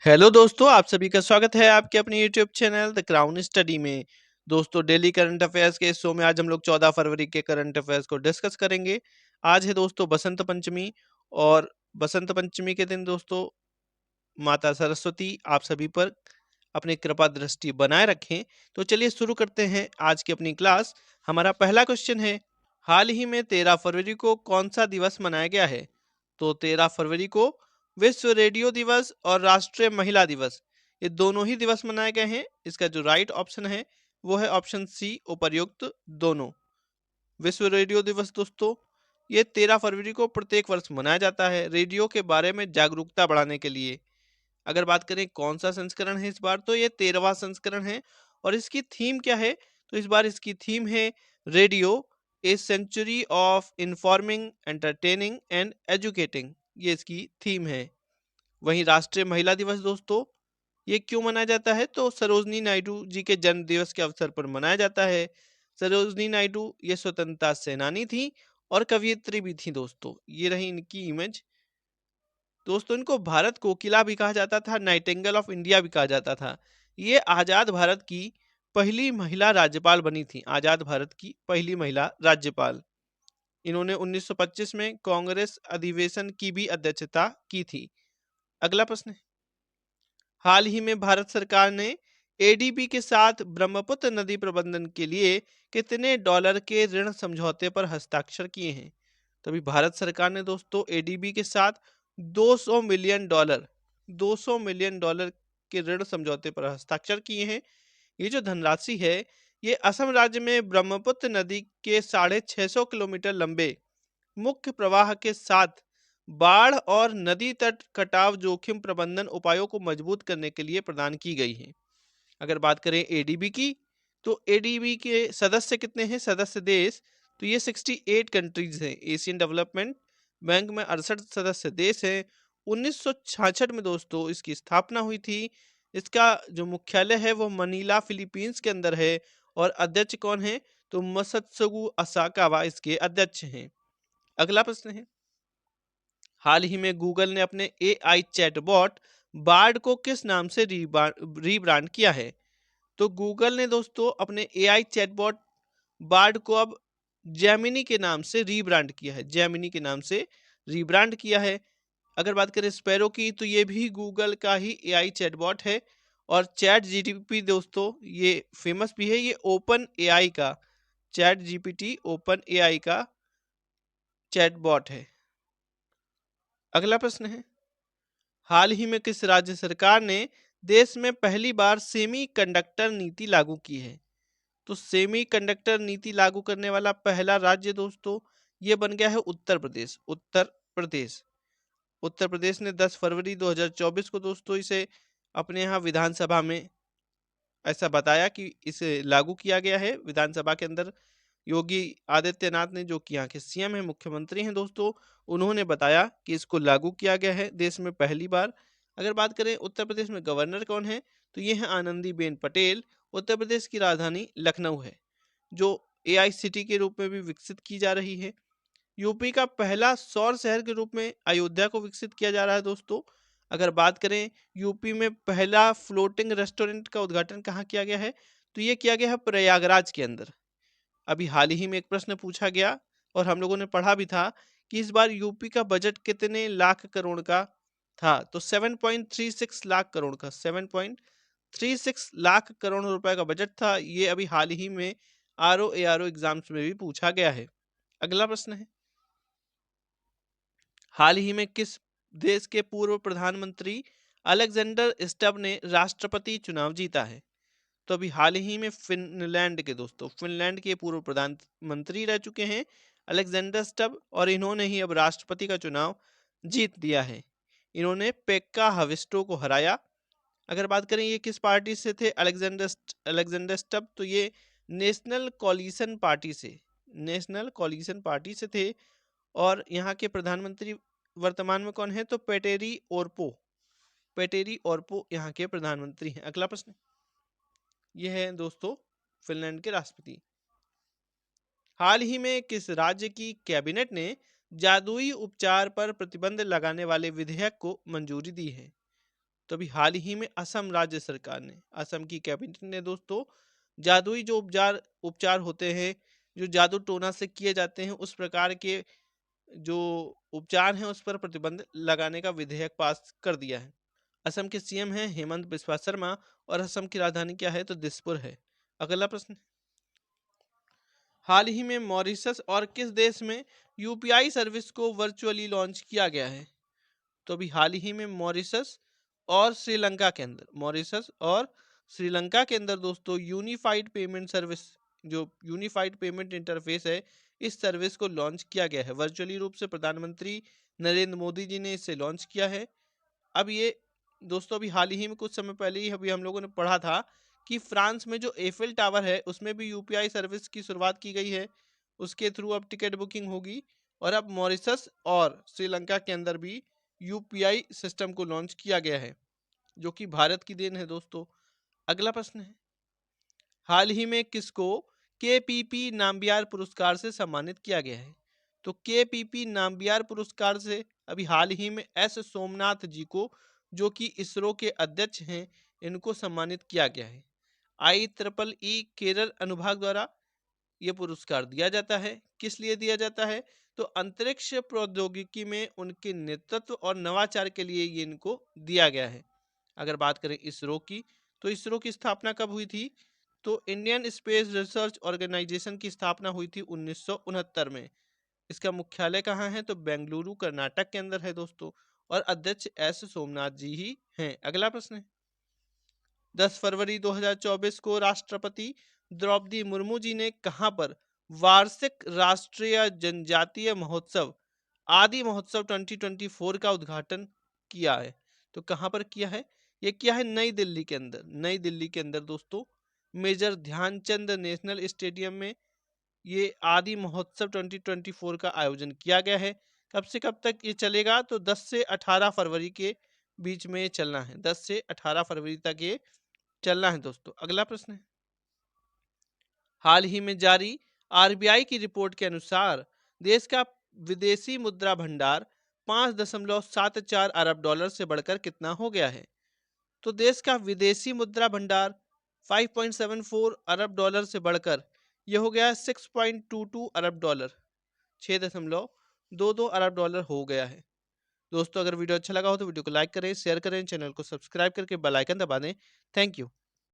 Hello दोस्तों, आप सभी का स्वागत है आपके अपने YouTube channel the crown study में। दोस्तों, डेली करंट अफेयर्स के इस शो में आज हम लोग 14 फरवरी के करंट अफेयर्स को डिस्कस करेंगे। आज है दोस्तों बसंत पंचमी, और बसंत पंचमी के दिन दोस्तों माता सरस्वती आप सभी पर अपनी कृपा दृष्टि बनाए रखें। तो चलिए शुरू करते हैं आज की अपनी क्लास। हमारा पहला क्वेश्चन है, हाल ही में 13 फरवरी को कौन सा दिवस मनाया गया है? तो 13 फरवरी को विश्व रेडियो दिवस और राष्ट्रीय महिला दिवस, ये दोनों ही दिवस मनाए गए हैं। इसका जो राइट ऑप्शन है वो है ऑप्शन सी, उपर्युक्त दोनों। विश्व रेडियो दिवस दोस्तों ये 13 फरवरी को प्रत्येक वर्ष मनाया जाता है रेडियो के बारे में जागरूकता बढ़ाने के लिए। अगर बात करें कौन सा संस्करण है इस बार, तो ये 13वां संस्करण है। और इसकी थीम क्या है? तो इस बार इसकी थीम है radio, a century of informing, entertaining and educating. ये इसकी थीम है। वहीं राष्ट्रीय महिला दिवस दोस्तों ये क्यों मनाया जाता है? तो सरोजनी नायडू जी के जन्म दिवस के अवसर पर मनाया जाता है। सरोजनी नायडू ये स्वतंत्रता सेनानी थी और कवयित्री भी थी दोस्तों। ये रही इनकी इमेज। दोस्तों, इनको भारत कोकिला भी कहा जाता था, नाइटिंगेल ऑफ इंडिया भी कहा जाता था। ये आजाद भारत की पहली महिला राज्यपाल बनी थी, आजाद भारत की पहली महिला राज्यपाल। इन्होंने 1925 में कांग्रेस अधिवेशन की भी अध्यक्षता की थी। अगला प्रश्न है, हाल ही में भारत सरकार ने एडीबी के साथ ब्रह्मपुत्र नदी प्रबंधन के लिए कितने डॉलर के ऋण समझौते पर हस्ताक्षर किए हैं? तभी भारत सरकार ने दोस्तों एडीबी के साथ 200 मिलियन डॉलर 200 मिलियन डॉलर के ऋण समझौते पर हस्ताक्षर किए हैं। ये जो धनराशि है ये असम राज्य में ब्रह्मपुत्र नदी के 650 किलोमीटर लंबे मुख्य प्रवाह के साथ बाढ़ और नदी तट कटाव जोखिम प्रबंधन उपायों को मजबूत करने के लिए प्रदान की गई है। अगर बात करें एडीबी की, तो एडीबी के सदस्य कितने हैं? सदस्य देश तो ये 68 कंट्रीज हैं। एशियन डेवलपमेंट बैंक में 68 सदस्य देश हैं। 1966 में दोस्तों इसकी स्थापना हुई थी। इसका जो मुख्यालय है वो मनीला फिलीपींस के अंदर है। और अध्यक्ष कौन है? तो मसत्सुगु असाकावा इसके अध्यक्ष हैं। अगला प्रश्न है, हाल ही में गूगल ने अपने एआई चैटबॉट बार्ड को किस नाम से रीब्रांड किया है? तो गूगल ने दोस्तों अपने एआई चैटबॉट बार्ड को अब जेमिनी के नाम से रीब्रांड किया है। जेमिनी के नाम से रीब्रांड किया है। अगर बात करें स्पैरो की, तो ये भी गूगल का ही एआई चैटबॉट है। और चैट जीपीटी दोस्तों ये फेमस भी है। ये ओपन एआई का, चैट जीपीटी ओपन एआई का चैटबॉट है। अगला प्रश्न है, हाल ही में किस राज्य सरकार ने देश में पहली बार सेमी कंडक्टर नीति लागू की है? तो सेमी कंडक्टर नीति लागू करने वाला पहला राज्य दोस्तों ये बन गया है उत्तर प्रदेश। उत्तर प्रदेश ने 10 फरवरी 2024 को दोस्तों इसे अपने यहाँ विधानसभा में ऐसा बताया कि इसे लागू किया गया है। विधानसभा के अंदर योगी आदित्यनाथ ने, जो कि यहाँ के सीएम हैं, मुख्यमंत्री हैं दोस्तों, उन्होंने बताया कि इसको लागू किया गया है देश में पहली बार। अगर बात करें उत्तर प्रदेश में गवर्नर कौन है, तो ये है आनंदीबेन पटेल। उत्तर प्रदेश की राजधानी लखनऊ है, जो एआई सिटी के रूप में भी विकसित की जा रही है। यूपी का पहला सौर शहर के रूप में अयोध्या को विकसित किया जा रहा है दोस्तों। अगर बात करें यूपी में पहला फ्लोटिंग रेस्टोरेंट का उद्घाटन कहाँ किया गया है, तो ये किया गया है प्रयागराज के अंदर। अभी हाल ही में एक प्रश्न पूछा गया और हम लोगों ने पढ़ा भी था कि इस बार यूपी का बजट कितने लाख करोड़ का था? तो 7.36 लाख करोड़ का, 7.36 लाख करोड़ रुपए का बजट था। ये अभी हाल ही में आरओ एग्जाम्स में भी पूछा गया है। अगला प्रश्न है, हाल ही में किस देश के पूर्व प्रधानमंत्री अलेक्जेंडर स्टब ने राष्ट्रपति चुनाव जीता है? तो अभी हाल ही में फिनलैंड के दोस्तों, फिनलैंड के पूर्व प्रधानमंत्री रह चुके हैं अलेक्जेंडर स्टब, और इन्होंने ही अब राष्ट्रपति का चुनाव जीत लिया है। इन्होंने पेक्का हविस्टो को हराया। अगर बात करें ये किस पार्टी से थे अलेक्जेंडर स्टब, तो ये नेशनल कॉलिशन पार्टी से थे। और यहाँ के प्रधानमंत्री वर्तमान में कौन है? तो पेटेरी ओरपो यहाँ के प्रधानमंत्री हैं। अगला प्रश्न, यह है दोस्तों फिनलैंड के राष्ट्रपति। हाल ही में किस राज्य की कैबिनेट ने जादुई उपचार पर प्रतिबंध लगाने वाले विधेयक को मंजूरी दी है? तो अभी हाल ही में असम राज्य सरकार ने, असम की कैबिनेट ने दोस्तों, जादुई जो उपचार उपचार होते हैं, जो जादू टोना से किए जाते हैं, उस प्रकार के जो उपचार हैं उस पर प्रतिबंध लगाने का विधेयक पास कर दिया है। असम के सीएम हैं हेमंत बिस्वा शर्मा और असम की राजधानी क्या है? तो दिसपुर है। अगला प्रश्न, हाल ही में मॉरिशस और किस देश में यूपीआई सर्विस को वर्चुअली लॉन्च किया गया है? तो अभी हाल ही में मॉरिशस और श्रीलंका के अंदर, मॉरिशस और श्रीलंका के अंदर दोस्तों यूनिफाइड पेमेंट सर्विस, जो यूनिफाइड पेमेंट इंटरफेस है, इस सर्विस को लॉन्च किया गया है वर्चुअली रूप से। प्रधानमंत्री नरेंद्र मोदी जी ने इसे लॉन्च किया है। अब ये दोस्तों अभी हाल ही में कुछ समय पहले ही अभी हम लोगों ने पढ़ा था कि फ्रांस में जो एफिल टावर है उसमें भी यूपीआई सर्विस की शुरुआत की गई है, उसके थ्रू अब टिकट बुकिंग होगी। और अब मॉरिशस और श्रीलंका के अंदर भी यूपीआई सिस्टम को लॉन्च किया गया है, जो कि भारत की देन है दोस्तों। अगला प्रश्न है, हाल ही में किसको केपीपी नाम्बियार पुरस्कार से सम्मानित किया गया है? तो केपीपी नाम्बियार पुरस्कार से अभी हाल ही में एस सोमनाथ जी को, जो कि इसरो के अध्यक्ष हैं, इनको सम्मानित किया गया है। IEEE केरल अनुभाग द्वारा ये पुरस्कार दिया जाता है। किस लिए दिया जाता है? तो अंतरिक्ष प्रौद्योगिकी में उनके नेतृत्व और नवाचार के लिए ये इनको दिया गया है। अगर बात करें इसरो की, तो इसरो की स्थापना कब हुई थी? तो इंडियन स्पेस रिसर्च ऑर्गेनाइजेशन की स्थापना हुई थी 1969 में। इसका मुख्यालय कहाँ है? तो बेंगलुरु कर्नाटक के अंदर है दोस्तों, और अध्यक्ष एस सोमनाथ जी ही हैं। अगला प्रश्न है, 10 फरवरी 2024 को राष्ट्रपति द्रौपदी मुर्मू जी ने कहां पर वार्षिक राष्ट्रीय जनजातीय महोत्सव आदि महोत्सव 2024 का उद्घाटन किया है? तो कहां पर किया है? ये किया है नई दिल्ली के अंदर। नई दिल्ली के अंदर दोस्तों मेजर ध्यानचंद नेशनल स्टेडियम में ये आदि महोत्सव 2024 का आयोजन किया गया है। कब से कब तक ये चलेगा? तो 10 से 18 फरवरी के बीच में चलना है। 10 से 18 फरवरी तक ये चलना है दोस्तों। अगला प्रश्न है, हाल ही में जारी आरबीआई की रिपोर्ट के अनुसार देश का विदेशी मुद्रा भंडार 5.74 अरब डॉलर से बढ़कर कितना हो गया है? तो देश का विदेशी मुद्रा भंडार 5.74 अरब डॉलर से बढ़कर यह हो गया 6.22 अरब डॉलर, 6.22 अरब डॉलर हो गया है। दोस्तों अगर वीडियो अच्छा लगा हो तो वीडियो को लाइक करें, शेयर करें, चैनल को सब्सक्राइब करके बेल आइकन दबा दें। Thank you.